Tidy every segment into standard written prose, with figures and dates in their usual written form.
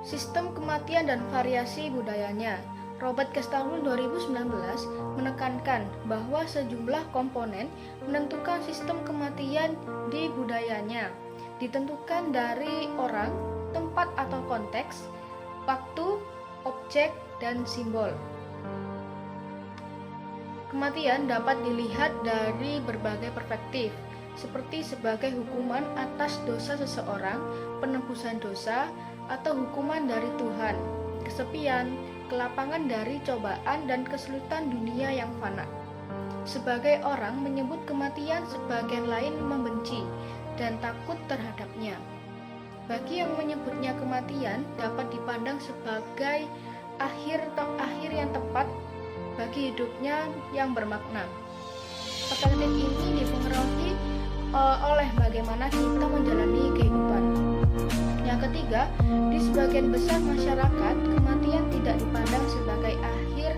Sistem kematian dan variasi budayanya. Robert Castaldo 2019 menekankan bahwa sejumlah komponen menentukan sistem kematian di budayanya, ditentukan dari orang, tempat atau konteks, waktu, objek, dan simbol. Kematian dapat dilihat dari berbagai perspektif, seperti sebagai hukuman atas dosa seseorang, penebusan dosa, atau hukuman dari Tuhan, kesepian, kelapangan dari cobaan dan kesulitan dunia yang fana. Sebagai orang menyebut kematian, sebagian lain membenci dan takut terhadapnya. Bagi yang menyebutnya kematian dapat dipandang sebagai akhir yang tepat bagi hidupnya yang bermakna. Perspektif ini dipengaruhi oleh bagaimana kita menjalani kehidupan. Yang ketiga, di sebagian besar masyarakat, kematian tidak dipandang sebagai akhir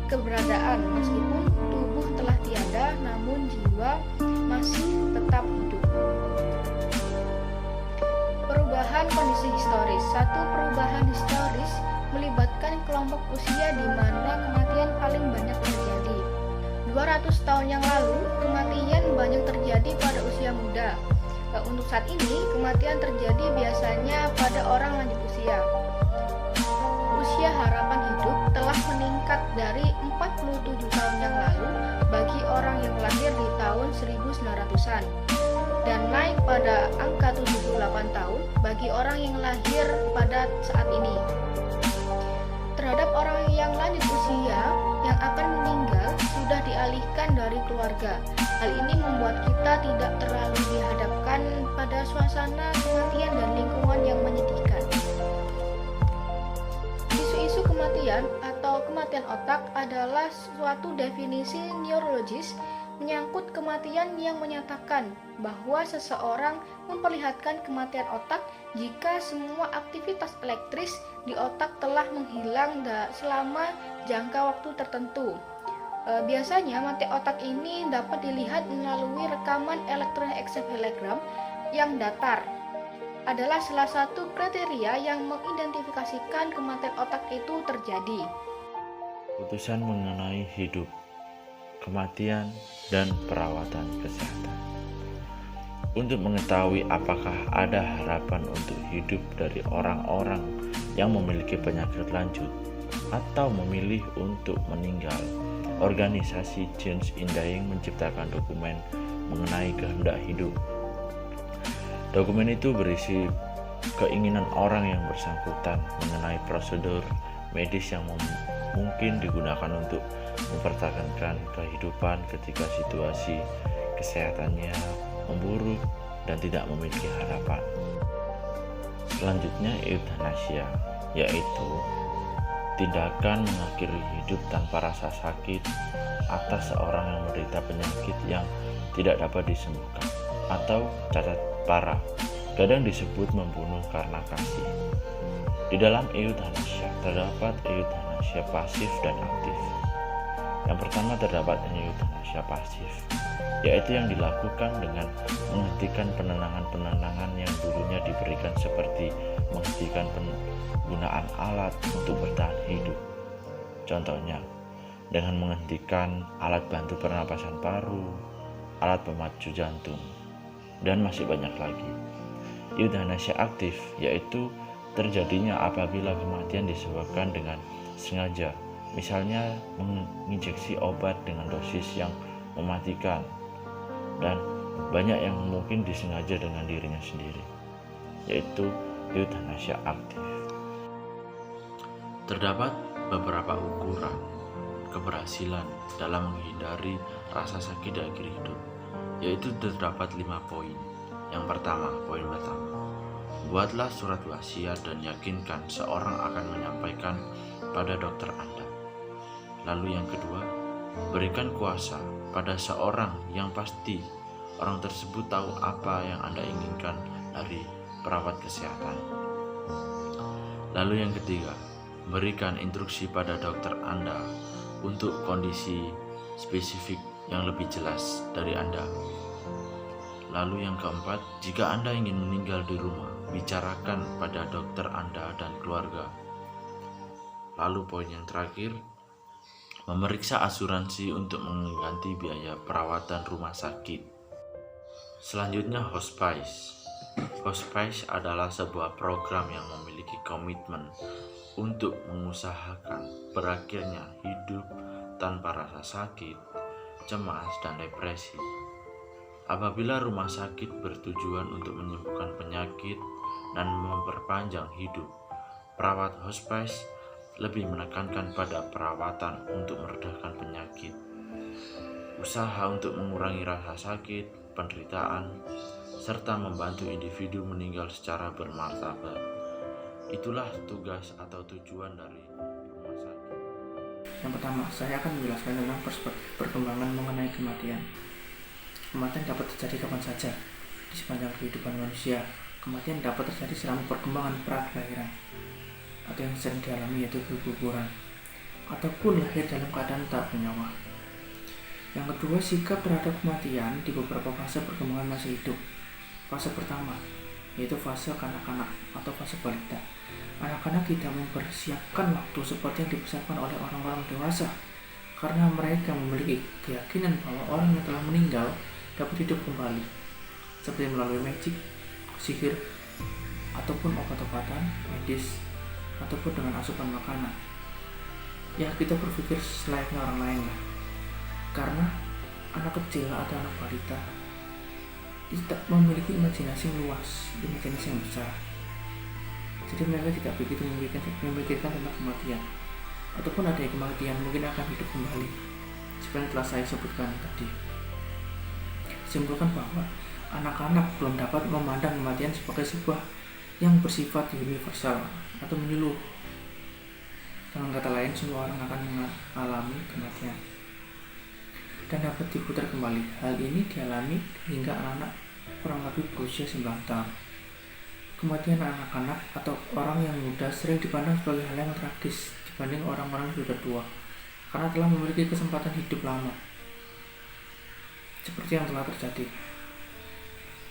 keberadaan. Meskipun tubuh telah tiada, namun jiwa masih tetap hidup. Perubahan kondisi historis. Satu perubahan historis melibatkan kelompok usia di mana kematian paling banyak terjadi. 200 tahun yang lalu, kematian banyak terjadi pada usia muda. Untuk saat ini, kematian terjadi biasanya pada orang lanjut usia. Usia harapan hidup telah meningkat dari 47 tahun yang lalu bagi orang yang lahir di tahun 1900-an dan naik pada angka 78 tahun bagi orang yang lahir pada saat ini. Terhadap orang yang lanjut usia yang akan meninggal sudah dialihkan dari keluarga. Hal ini membuat kita tidak terlalu dihadapkan pada suasana kematian dan lingkungan yang menyedihkan. Isu-isu kematian atau kematian otak adalah suatu definisi neurologis menyangkut kematian yang menyatakan bahwa seseorang memperlihatkan kematian otak jika semua aktivitas elektris di otak telah menghilang selama jangka waktu tertentu. Biasanya mati otak ini dapat dilihat melalui rekaman elektroencephalogram yang datar. Adalah salah satu kriteria yang mengidentifikasikan kematian otak itu terjadi. Putusan mengenai hidup, kematian, dan perawatan kesehatan. Untuk mengetahui apakah ada harapan untuk hidup dari orang-orang yang memiliki penyakit lanjut atau memilih untuk meninggal, organisasi Chance in Dying menciptakan dokumen mengenai kehendak hidup. Dokumen itu berisi keinginan orang yang bersangkutan mengenai prosedur medis yang mungkin digunakan untuk mempertahankan kehidupan ketika situasi kesehatannya memburuk dan tidak memiliki harapan. Selanjutnya, euthanasia, yaitu tindakan mengakhiri hidup tanpa rasa sakit atas seorang yang menderita penyakit yang tidak dapat disembuhkan atau cacat parah, kadang disebut membunuh karena kasih. Di dalam euthanasia terdapat euthanasia pasif dan aktif. Yang pertama terdapat euthanasia pasif, yaitu yang dilakukan dengan menghentikan penenangan yang dulunya diberikan, seperti menghentikan penggunaan alat untuk bertahan hidup. Contohnya, dengan menghentikan alat bantu pernapasan paru, alat pemacu jantung, dan masih banyak lagi. Euthanasia aktif yaitu terjadinya apabila kematian disebabkan dengan sengaja, misalnya menginjeksi obat dengan dosis yang mematikan, dan banyak yang mungkin disengaja dengan dirinya sendiri, yaitu euthanasia aktif. Terdapat beberapa ukuran keberhasilan dalam menghindari rasa sakit di akhir hidup, yaitu terdapat 5 poin. Yang pertama, poin pertama, buatlah surat wasiat dan yakinkan seorang akan menyampaikan pada dokter Anda. Lalu yang kedua, berikan kuasa pada seorang yang pasti orang tersebut tahu apa yang Anda inginkan dari perawat kesehatan. Lalu yang ketiga, berikan instruksi pada dokter Anda untuk kondisi spesifik yang lebih jelas dari Anda. Lalu yang keempat, jika Anda ingin meninggal di rumah, bicarakan pada dokter Anda dan keluarga. Lalu poin yang terakhir, memeriksa asuransi untuk mengganti biaya perawatan rumah sakit. Selanjutnya, hospice. Hospice adalah sebuah program yang memiliki komitmen untuk mengusahakan berakhirnya hidup tanpa rasa sakit, cemas, dan depresi. Apabila rumah sakit bertujuan untuk menyembuhkan penyakit dan memperpanjang hidup, perawat hospice lebih menekankan pada perawatan untuk meredakan penyakit, usaha untuk mengurangi rasa sakit, penderitaan, serta membantu individu meninggal secara bermartabat. Itulah tugas atau tujuan dari rumah sakit. Yang pertama, saya akan menjelaskan tentang perspektif perkembangan mengenai kematian. Kematian dapat terjadi kapan saja di sepanjang kehidupan manusia. Kematian dapat terjadi selama perkembangan prakelahiran, atau yang sering dialami yaitu keguguran, ataupun lahir dalam keadaan tak bernyawa. Yang kedua, sikap terhadap kematian di beberapa fase perkembangan masa hidup. Fase pertama yaitu fase kanak-kanak atau fase balita. Anak-anak tidak mempersiapkan waktu seperti yang dipersiapkan oleh orang-orang dewasa, karena mereka memiliki keyakinan bahwa orang yang telah meninggal dapat hidup kembali, seperti melalui magic, sihir, ataupun obat-obatan medis, ataupun dengan asupan makanan. Ya, kita berpikir selayaknya orang lain lah. Karena anak kecil atau anak balita tidak memiliki imajinasi yang luas, imajinasi yang besar. Jadi mereka tidak begitu memikirkan tentang kematian, ataupun ada kematian mungkin akan hidup kembali, seperti yang telah saya sebutkan tadi. Simpulkan bahwa anak-anak belum dapat memandang kematian sebagai sebuah yang bersifat universal atau menyeluruh. Dengan kata lain, semua orang akan mengalami kematian dan dapat diputar kembali. Hal ini dialami hingga anak-anak kurang lebih berusia 9 tahun. Kematian anak-anak atau orang yang muda sering dipandang sebagai hal yang tragis dibanding orang-orang yang sudah tua, karena telah memiliki kesempatan hidup lama, seperti yang telah terjadi.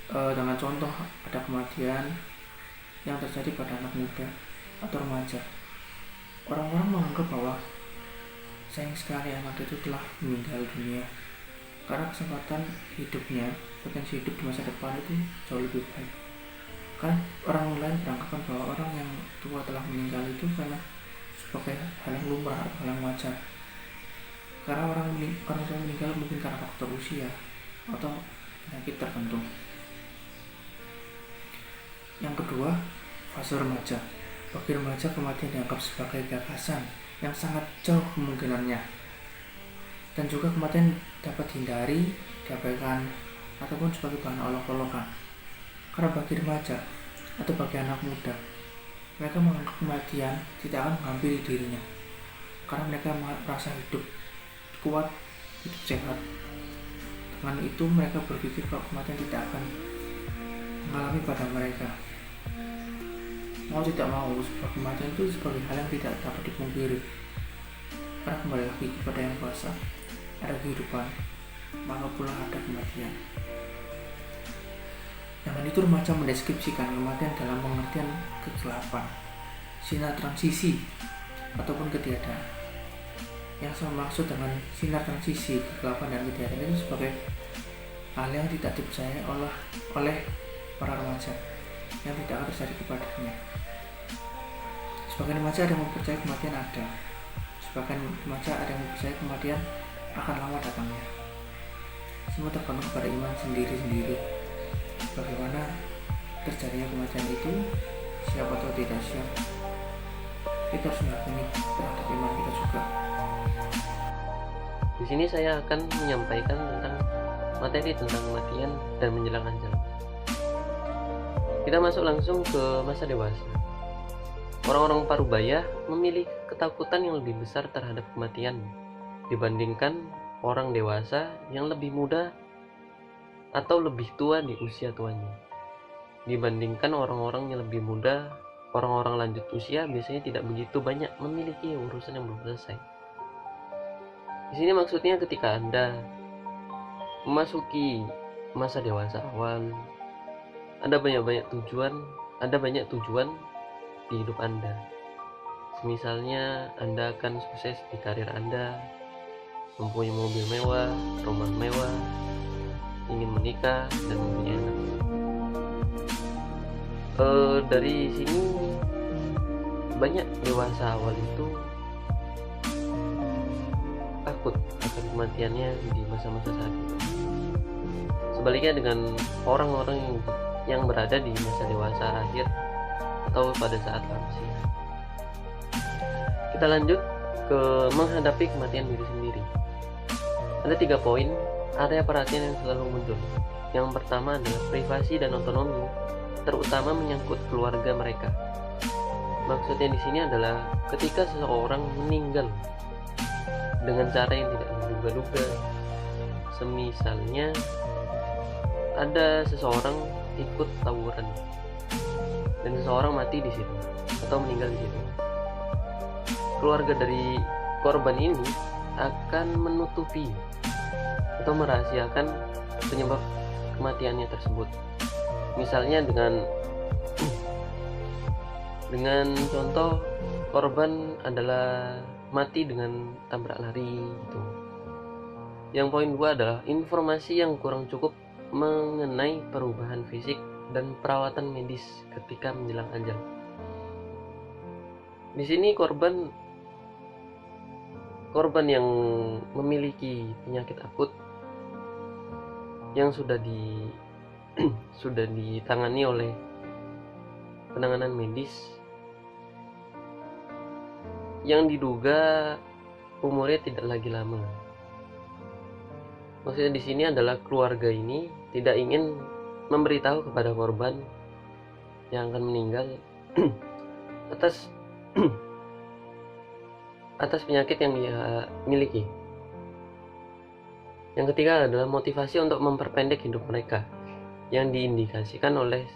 Dengan contoh, ada kematian yang terjadi pada anak muda atau remaja. Orang-orang menganggap bahwa sayang sekali anak itu telah meninggal dunia, karena kesempatan hidupnya, potensi hidup di masa depan itu jauh lebih baik. Kan orang lain beranggapan bahwa orang yang tua telah meninggal itu karena sebagai hal yang lumrah atau hal yang wajar, karena orang tua meninggal mungkin karena faktor usia atau penyakit tertentu. Yang kedua, fase remaja. Bagi remaja, kematian dianggap sebagai gagasan yang sangat jauh kemungkinannya, dan juga kematian dapat dihindari, diabaikan, ataupun sebagai bahan olok-olokan. Karena bagi remaja atau bagi anak muda, mereka menganggap kematian tidak akan menghampiri dirinya, karena mereka merasa hidup kuat, hidup sehat. Dengan itu mereka berpikir bahwa kematian tidak akan mengalami pada mereka. Mau tidak mau, sebuah kematian itu sebagai hal yang tidak dapat dipungkiri, karena kembali lagi kepada yang kuasa. Ada kehidupan, maka pula ada kematian. Dengan itu remaja mendeskripsikan kematian dalam pengertian kegelapan, sinar transisi, ataupun ketiadaan. Yang saya maksud dengan sinar transisi, kegelapan, dan ketiadaan itu sebagai hal yang tidak dipercaya oleh para remaja, yang tidak akan terjadi kepadanya. Sebagian remaja ada yang mempercayai kematian ada, sebagian remaja ada yang mempercayai kematian akan lama datangnya. Semua tergantung pada iman sendiri-sendiri. Bagaimana terjadinya kematian itu, siap atau tidak siap, kita harus meyakini terhadap iman kita juga. Di sini saya akan menyampaikan tentang materi tentang kematian dan menjelang ajal. Kita masuk langsung ke masa dewasa. Orang-orang parubaya memiliki ketakutan yang lebih besar terhadap kematian dibandingkan orang dewasa yang lebih muda atau lebih tua di usia tuanya. Dibandingkan orang-orang yang lebih muda, orang-orang lanjut usia biasanya tidak begitu banyak memiliki urusan yang belum selesai. Di sini maksudnya ketika Anda memasuki masa dewasa awal, ada banyak-banyak tujuan ada banyak tujuan di hidup Anda. Misalnya Anda akan sukses di karir Anda, mempunyai mobil mewah, rumah mewah, ingin menikah, dan mempunyai anak. Dari sini banyak dewasa awal itu takut akan kematiannya di masa-masa saat itu. Sebaliknya dengan orang-orang yang berada di masa dewasa akhir atau pada saat lansia. Kita lanjut ke menghadapi kematian diri sendiri. Ada 3 poin area perhatian yang selalu muncul. Yang pertama adalah privasi dan otonomi, terutama menyangkut keluarga mereka. Maksudnya di sini adalah ketika seseorang meninggal dengan cara yang tidak diduga-duga. Semisalnya ada seseorang ikut tawuran dan seseorang mati di situ atau meninggal di situ. Keluarga dari korban ini akan menutupi atau merahasiakan penyebab kematiannya tersebut. Misalnya dengan contoh korban adalah mati dengan tabrak lari gitu. Yang poin 2 adalah informasi yang kurang cukup mengenai perubahan fisik dan perawatan medis ketika menjelang ajal. Di sini korban yang memiliki penyakit akut yang sudah ditangani oleh penanganan medis yang diduga umurnya tidak lagi lama. Maksudnya di sini adalah keluarga ini tidak ingin memberitahu kepada korban yang akan meninggal atas penyakit yang dia miliki. Yang ketiga adalah motivasi untuk memperpendek hidup mereka yang diindikasikan oleh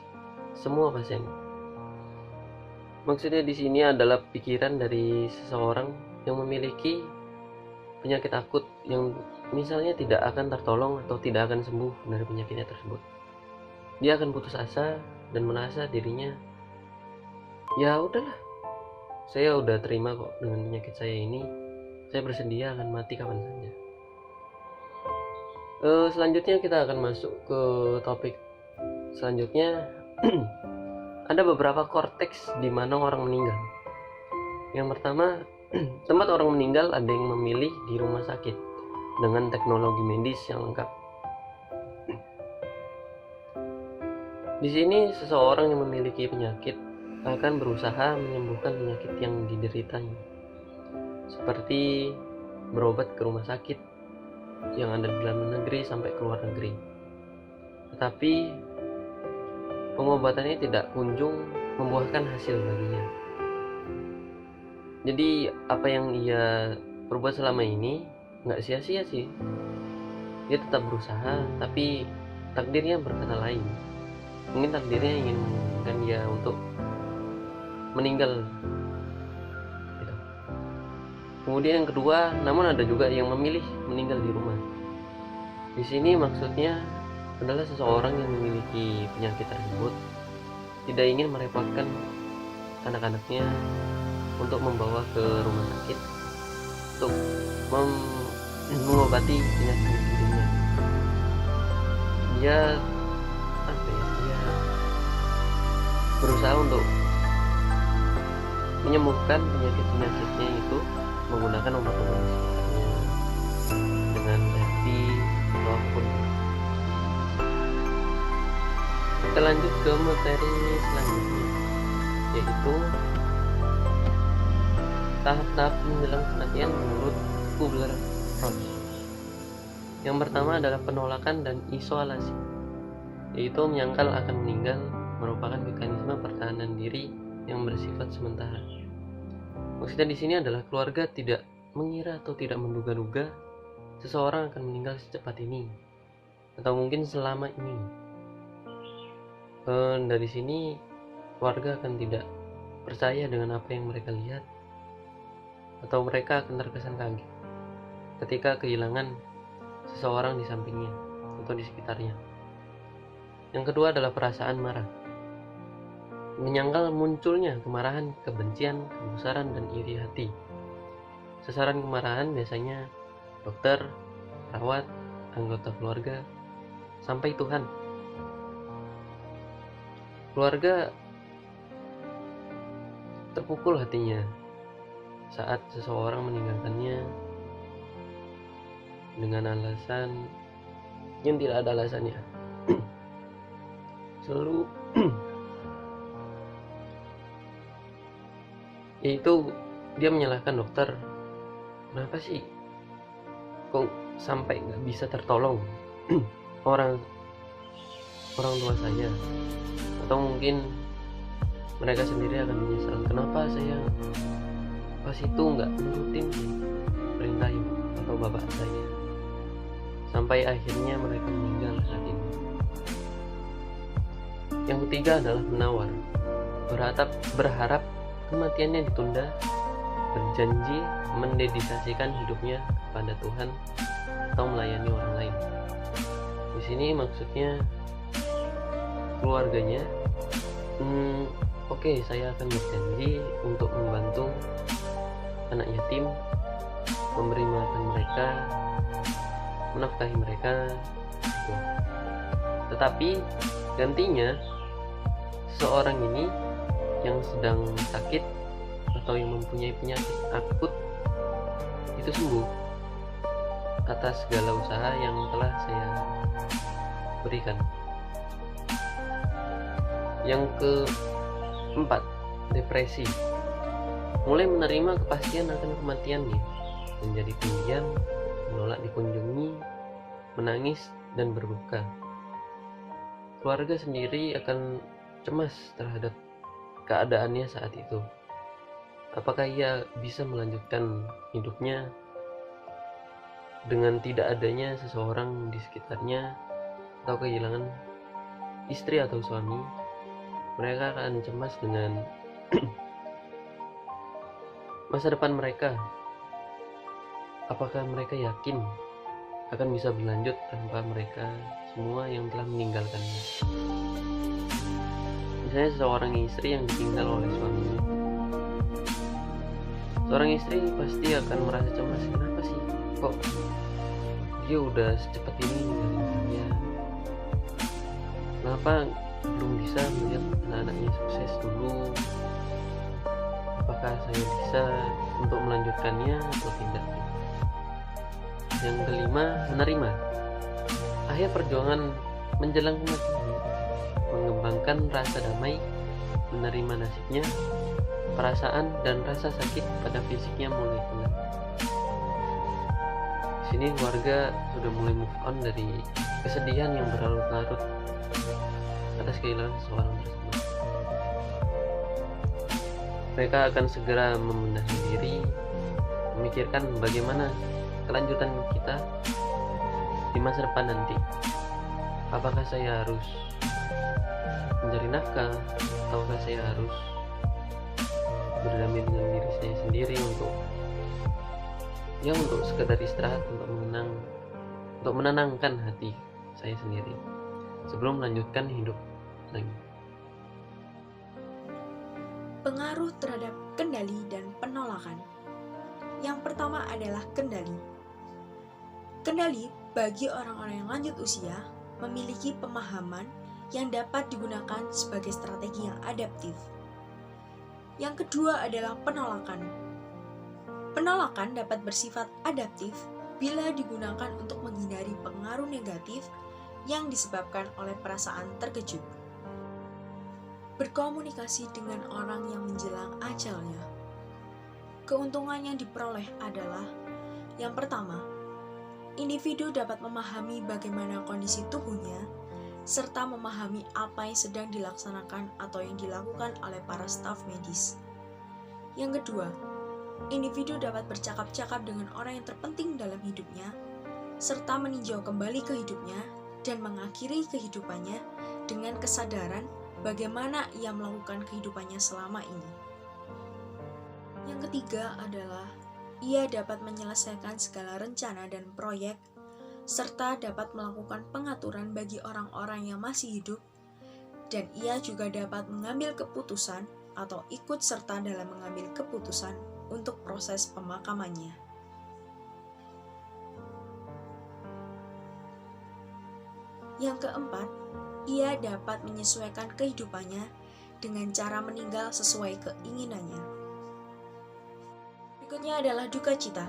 semua pasien. Maksudnya di sini adalah pikiran dari seseorang yang memiliki penyakit akut yang misalnya tidak akan tertolong atau tidak akan sembuh dari penyakitnya tersebut. Dia akan putus asa dan merasa dirinya, ya udahlah, saya udah terima kok dengan penyakit saya ini, saya bersedia akan mati kapan saja. Selanjutnya kita akan masuk ke topik selanjutnya. Ada beberapa korteks di mana orang meninggal. Yang pertama, tempat orang meninggal ada yang memilih di rumah sakit dengan teknologi medis yang lengkap. Di sini seseorang yang memiliki penyakit akan berusaha menyembuhkan penyakit yang dideritanya, seperti berobat ke rumah sakit yang ada di dalam negeri sampai ke luar negeri. Tetapi pengobatannya tidak kunjung membuahkan hasil baginya. Jadi apa yang ia perbuat selama ini nggak sia-sia sih. Dia tetap berusaha, tapi takdirnya berkata lain. Mungkin takdirnya ingin menginginkan dia untuk meninggal gitu. Kemudian yang kedua, namun ada juga yang memilih meninggal di rumah. Di sini maksudnya adalah seseorang yang memiliki penyakit tersebut tidak ingin merepotkan anak-anaknya untuk membawa ke rumah sakit untuk mengobati penyakit dirinya. Dia berusaha untuk menyembuhkan penyakit-penyakitnya itu menggunakan obat-obat dengan terapi atau apapun. Kita lanjut ke materi selanjutnya, yaitu tahap-tahap menjelang kematian menurut Kubler-Ross. Yang pertama adalah penolakan dan isolasi, yaitu menyangkal akan meninggal merupakan mekanisme pertahanan diri yang bersifat sementara. Maksudnya di sini adalah keluarga tidak mengira atau tidak menduga-duga seseorang akan meninggal secepat ini atau mungkin selama ini. Dari sini keluarga akan tidak percaya dengan apa yang mereka lihat, atau mereka akan terkesan kaget ketika kehilangan seseorang di sampingnya atau di sekitarnya. Yang kedua adalah perasaan marah. menyangkal munculnya kemarahan, kebencian, kegusaran, dan iri hati. Sasaran kemarahan biasanya dokter, perawat, anggota keluarga, sampai Tuhan. Keluarga terpukul hatinya saat seseorang meninggalkannya dengan alasan yang tidak ada alasannya. Selalu yaitu dia menyalahkan dokter. Kenapa sih kok sampai nggak bisa tertolong orang tua saya? Atau mungkin mereka sendiri akan menyesal, kenapa saya pas itu nggak nurutin perintah ibu atau bapak saya, sampai akhirnya mereka meninggal saat ini. Yang ketiga adalah menawar, berharap kematiannya ditunda, berjanji mendedikasikan hidupnya kepada Tuhan atau melayani orang lain. Di sini maksudnya keluarganya, oke, saya akan berjanji untuk membantu anak yatim, memberi makan mereka, menafkahi mereka, gitu. Tetapi gantinya seseorang ini yang sedang sakit atau yang mempunyai penyakit akut itu sembuh atas segala usaha yang telah saya berikan. Yang keempat, depresi. Mulai menerima kepastian akan kematiannya, menjadi pendiam, menolak dikunjungi, menangis, dan berduka. Keluarga sendiri akan cemas terhadap keadaannya saat itu. Apakah ia bisa melanjutkan hidupnya dengan tidak adanya seseorang di sekitarnya, atau kehilangan istri atau suami? Mereka akan cemas dengan masa depan mereka. Apakah mereka yakin akan bisa berlanjut tanpa mereka semua yang telah meninggalkannya? Misalnya seorang istri yang ditinggal oleh suaminya. Seorang istri pasti akan merasa cemas, kenapa sih kok dia udah secepat ini ninggalin saya? Kenapa belum bisa melihat anak-anaknya sukses dulu? Apakah saya bisa untuk melanjutkannya atau tidak? Yang kelima, menerima. Akhir perjuangan menjelang kematian, mengembangkan rasa damai, menerima nasibnya, perasaan dan rasa sakit pada fisiknya mulai hilang. Di sini keluarga sudah mulai move on dari kesedihan yang berlarut-larut atas kehilangan seseorang tersebut. Mereka akan segera membenahi diri, memikirkan bagaimana kelanjutan kita di masa depan nanti. Apakah saya harus mencari nafkah, ataukah saya harus berdamai dengan diri saya sendiri untuk sekedar istirahat, untuk menenangkan hati saya sendiri sebelum melanjutkan hidup lagi. Pengaruh terhadap kendali dan penolakan. Yang pertama adalah kendali. Kendali bagi orang-orang yang lanjut usia memiliki pemahaman yang dapat digunakan sebagai strategi yang adaptif. Yang kedua adalah penolakan. Penolakan dapat bersifat adaptif bila digunakan untuk menghindari pengaruh negatif yang disebabkan oleh perasaan terkejut. Berkomunikasi dengan orang yang menjelang ajalnya. Keuntungan yang diperoleh adalah yang pertama, individu dapat memahami bagaimana kondisi tubuhnya serta memahami apa yang sedang dilaksanakan atau yang dilakukan oleh para staf medis. Yang kedua, individu dapat bercakap-cakap dengan orang yang terpenting dalam hidupnya, serta meninjau kembali ke hidupnya dan mengakhiri kehidupannya dengan kesadaran bagaimana ia melakukan kehidupannya selama ini. Yang ketiga adalah, ia dapat menyelesaikan segala rencana dan proyek, serta dapat melakukan pengaturan bagi orang-orang yang masih hidup dan ia juga dapat mengambil keputusan atau ikut serta dalam mengambil keputusan untuk proses pemakamannya. Yang keempat, ia dapat menyesuaikan kehidupannya dengan cara meninggal sesuai keinginannya. Berikutnya adalah duka cita.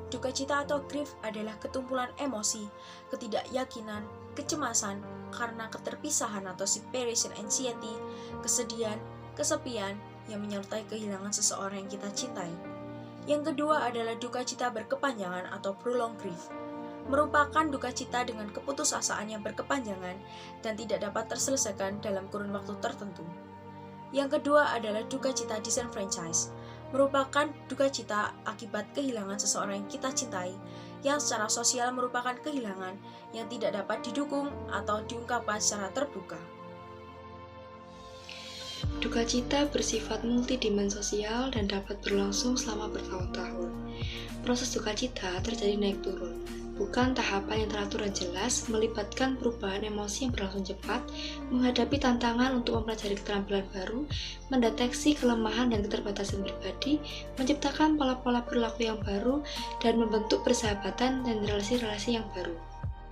Duka cita atau grief adalah ketumpulan emosi, ketidakyakinan, kecemasan karena keterpisahan atau separation anxiety, kesedihan, kesepian yang menyertai kehilangan seseorang yang kita cintai. Yang kedua adalah duka cita berkepanjangan atau prolonged grief, merupakan duka cita dengan keputusasaan yang berkepanjangan dan tidak dapat terselesaikan dalam kurun waktu tertentu. Yang kedua adalah duka cita disenfranchise, merupakan duka cita akibat kehilangan seseorang yang kita cintai, yang secara sosial merupakan kehilangan yang tidak dapat didukung atau diungkapkan secara terbuka. Duka cita bersifat multidimensional dan dapat berlangsung selama bertahun-tahun. Proses duka cita terjadi naik turun, bukan tahapan yang teratur dan jelas, melibatkan perubahan emosi yang berlangsung cepat, menghadapi tantangan untuk mempelajari keterampilan baru, mendeteksi kelemahan dan keterbatasan pribadi, menciptakan pola-pola perilaku yang baru, dan membentuk persahabatan dan relasi-relasi yang baru.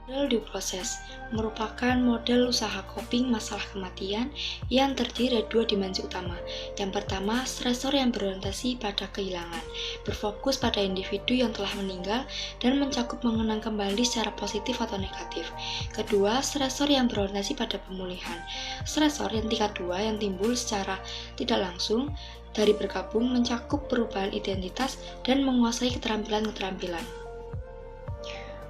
Model due process merupakan model usaha coping masalah kematian yang terdiri dari dua dimensi utama. Yang pertama, stresor yang berorientasi pada kehilangan, berfokus pada individu yang telah meninggal dan mencakup mengenang kembali secara positif atau negatif. Kedua, stresor yang berorientasi pada pemulihan. Stresor yang tingkat 2 yang timbul secara tidak langsung dari bergabung mencakup perubahan identitas dan menguasai keterampilan-keterampilan.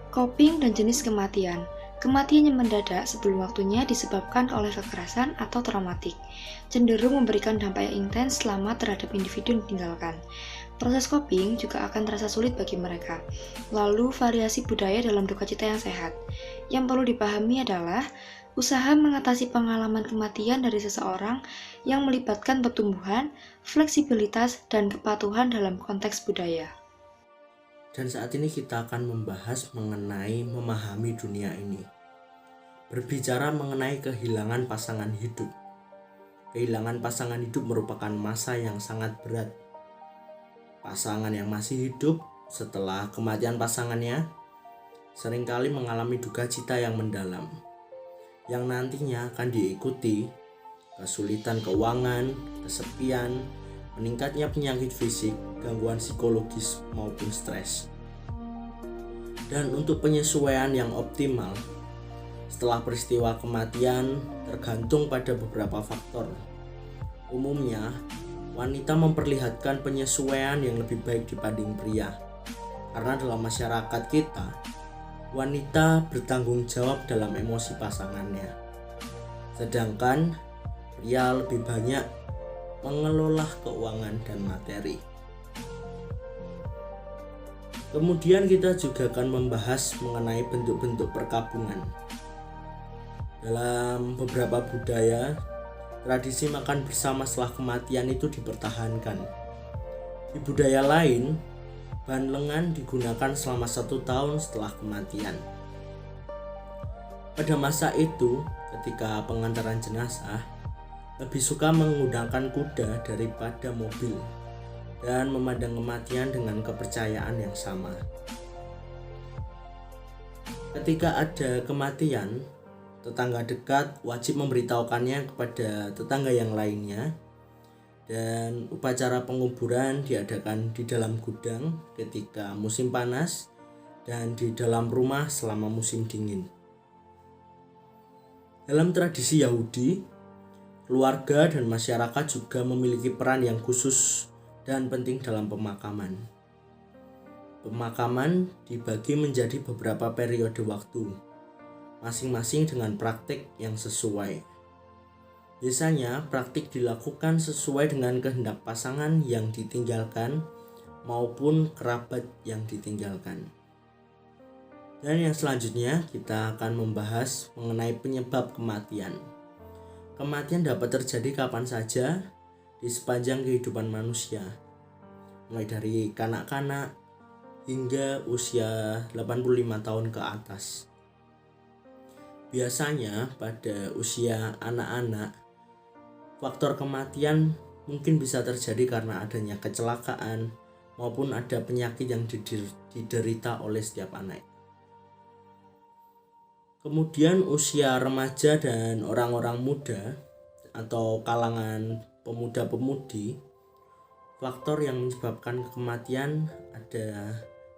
Coping dan jenis kematian. Kematian yang mendadak sebelum waktunya disebabkan oleh kekerasan atau traumatik, cenderung memberikan dampak yang intens selama terhadap individu yang ditinggalkan. Proses coping juga akan terasa sulit bagi mereka. Lalu, variasi budaya dalam duka cita yang sehat. Yang perlu dipahami adalah usaha mengatasi pengalaman kematian dari seseorang yang melibatkan pertumbuhan, fleksibilitas, dan kepatuhan dalam konteks budaya. Dan saat ini kita akan membahas mengenai memahami dunia ini. Berbicara mengenai kehilangan pasangan hidup. Kehilangan pasangan hidup merupakan masa yang sangat berat. Pasangan yang masih hidup setelah kematian pasangannya seringkali mengalami duka cita yang mendalam, yang nantinya akan diikuti kesulitan keuangan, kesepian, meningkatnya penyakit fisik, gangguan psikologis maupun stres. Dan untuk penyesuaian yang optimal setelah peristiwa kematian tergantung pada beberapa faktor. Umumnya, wanita memperlihatkan penyesuaian yang lebih baik dibanding pria. Karena dalam masyarakat kita, wanita bertanggung jawab dalam emosi pasangannya. Sedangkan pria lebih banyak mengelola keuangan dan materi. Kemudian kita juga akan membahas mengenai bentuk-bentuk perkabungan. Dalam beberapa budaya, tradisi makan bersama setelah kematian itu dipertahankan. Di budaya lain, bahan lengan digunakan selama 1 tahun setelah kematian. Pada masa itu, ketika pengantaran jenazah, lebih suka menggunakan kuda daripada mobil dan memandang kematian dengan kepercayaan yang sama. Ketika ada kematian, tetangga dekat wajib memberitahukannya kepada tetangga yang lainnya, dan upacara penguburan diadakan di dalam gudang ketika musim panas dan di dalam rumah selama musim dingin. Dalam tradisi Yahudi, keluarga dan masyarakat juga memiliki peran yang khusus dan penting dalam pemakaman. Pemakaman dibagi menjadi beberapa periode waktu, masing-masing dengan praktik yang sesuai. Biasanya, praktik dilakukan sesuai dengan kehendak pasangan yang ditinggalkan maupun kerabat yang ditinggalkan. Dan yang selanjutnya, kita akan membahas mengenai penyebab kematian. Kematian dapat terjadi kapan saja di sepanjang kehidupan manusia, mulai dari kanak-kanak hingga usia 85 tahun ke atas. Biasanya pada usia anak-anak faktor kematian mungkin bisa terjadi karena adanya kecelakaan maupun ada penyakit yang diderita oleh setiap anak. Kemudian usia remaja dan orang-orang muda atau kalangan pemuda-pemudi, faktor yang menyebabkan kematian ada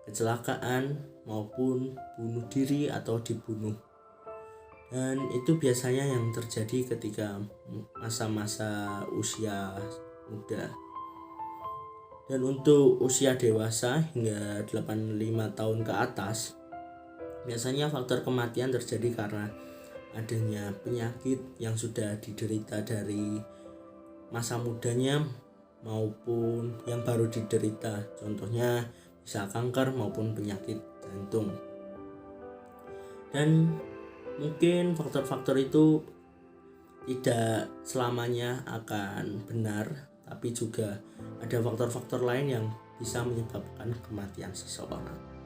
kecelakaan maupun bunuh diri atau dibunuh. Dan itu biasanya yang terjadi ketika masa-masa usia muda. Dan untuk usia dewasa hingga 85 tahun ke atas, biasanya faktor kematian terjadi karena adanya penyakit yang sudah diderita dari masa mudanya maupun yang baru diderita. Contohnya bisa kanker maupun penyakit jantung. Dan mungkin faktor-faktor itu tidak selamanya akan benar, tapi juga ada faktor-faktor lain yang bisa menyebabkan kematian seseorang.